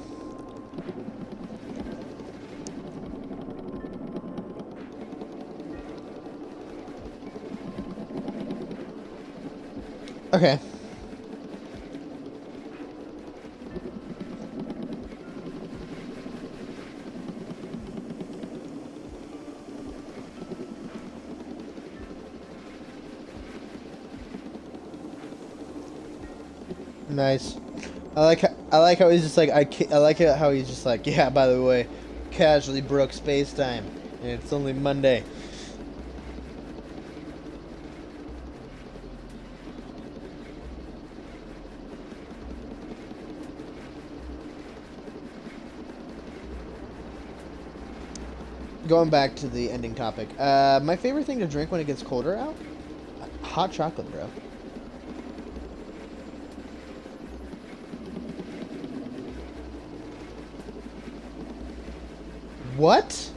[SPEAKER 1] Okay. Nice. I like how he's just like I like how he's just like, yeah, by the way, casually broke space time and it's only Monday. Going back to the ending topic. My favorite thing to drink when it gets colder out? Hot chocolate, bro. What?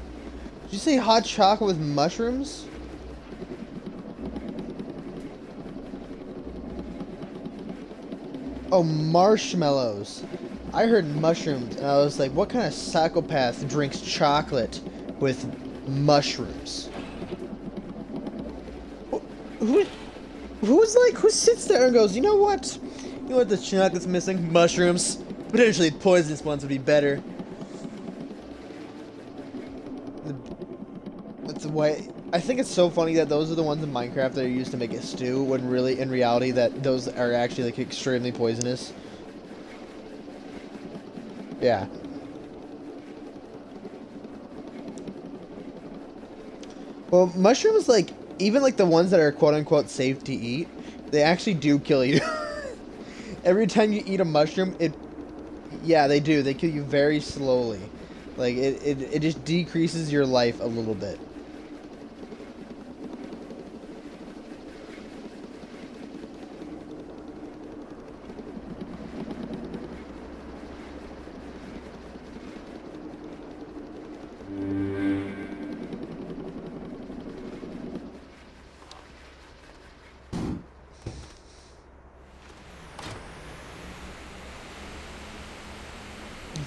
[SPEAKER 1] Did you say hot chocolate with mushrooms? Oh, marshmallows. I heard mushrooms, and I was like, what kind of psychopath drinks chocolate with mushrooms? Who sits there and goes, you know what? You know what the chocolate's missing? Mushrooms. Potentially poisonous ones would be better. That's why I think it's so funny that those are the ones in Minecraft that are used to make a stew, when really, in reality, that those are actually like extremely poisonous. Yeah. Well, mushrooms, like, even like the ones that are quote unquote safe to eat, they actually do kill you. Every time you eat a mushroom, yeah, they do. They kill you very slowly. Like, it just decreases your life a little bit.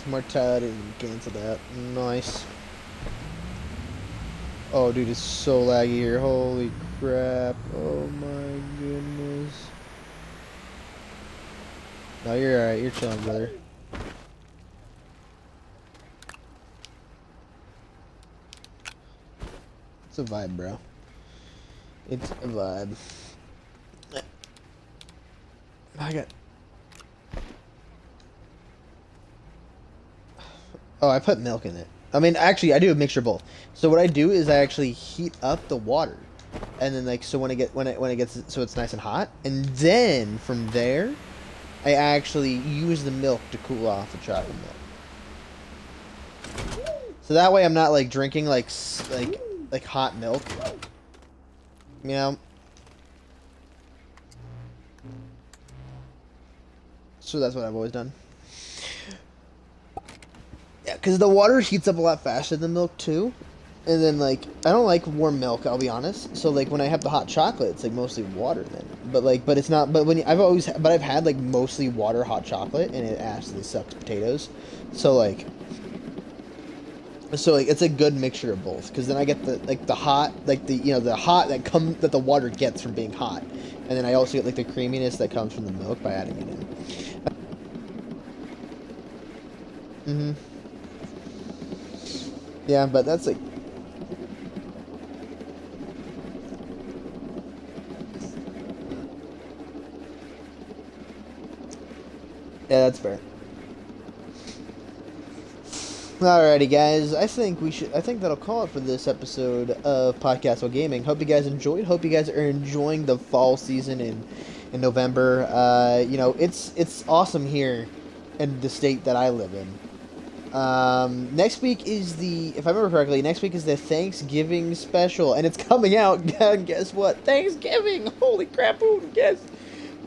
[SPEAKER 1] Mortality, cancel that. Nice. Oh, dude, it's so laggy here. Holy crap. Oh my goodness. No, you're alright. You're chilling, brother. It's a vibe, bro. It's a vibe. I got... Oh, I put milk in it. I mean, actually, I do a mixture of both. So what I do is I actually heat up the water, and then like so when it gets so it's nice and hot, and then from there, I actually use the milk to cool off the chocolate milk. So that way I'm not like drinking like hot milk. You know. So that's what I've always done. Yeah, because the water heats up a lot faster than milk too, and then like I don't like warm milk. I'll be honest. So like when I have the hot chocolate, it's like mostly water then. But it's not. But I've had like mostly water hot chocolate, and it absolutely sucks potatoes. So like it's a good mixture of both. Because then I get the hot the hot that the water gets from being hot, and then I also get like the creaminess that comes from the milk by adding it in. Mm-hmm. Yeah, but that's like... Yeah, that's fair. Alrighty, guys. I think that'll call it for this episode of Podcast While Gaming. Hope you guys enjoyed. Hope you guys are enjoying the fall season in November. You know, it's awesome here in the state that I live in. Next week is if I remember correctly, next week is the Thanksgiving special, and it's coming out. Guess what? Thanksgiving! Holy crap! Guess.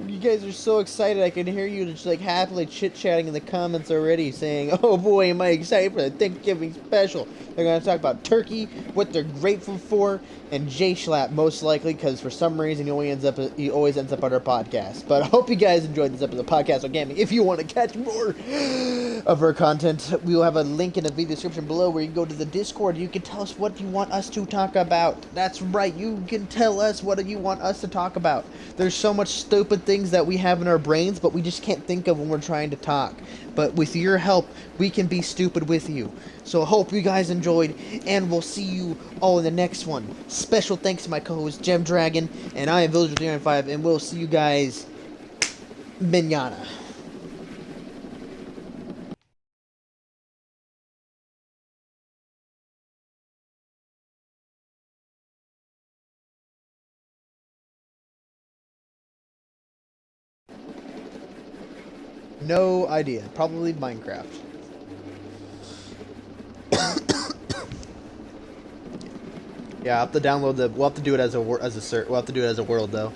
[SPEAKER 1] You guys are so excited. I can hear you just like happily chit-chatting in the comments already saying, oh boy, am I excited for the Thanksgiving special. They're going to talk about turkey, what they're grateful for, and J-Schlapp most likely, because for some reason he always ends up on our podcast. But I hope you guys enjoyed this episode of Podcast on Gaming. If you want to catch more of our content, we will have a link in the video description below where you can go to the Discord. You can tell us what you want us to talk about. That's right, you can tell us what you want us to talk about. There's so much stupid things that we have in our brains, but we just can't think of when we're trying to talk. But with your help, we can be stupid with you. So I hope you guys enjoyed, and we'll see you all in the next one. Special thanks to my co-host, Gem Dragon, and I am Villager305, and we'll see you guys mañana. No idea. Probably Minecraft. Yeah, I'll have to download we'll have to do it as a world though.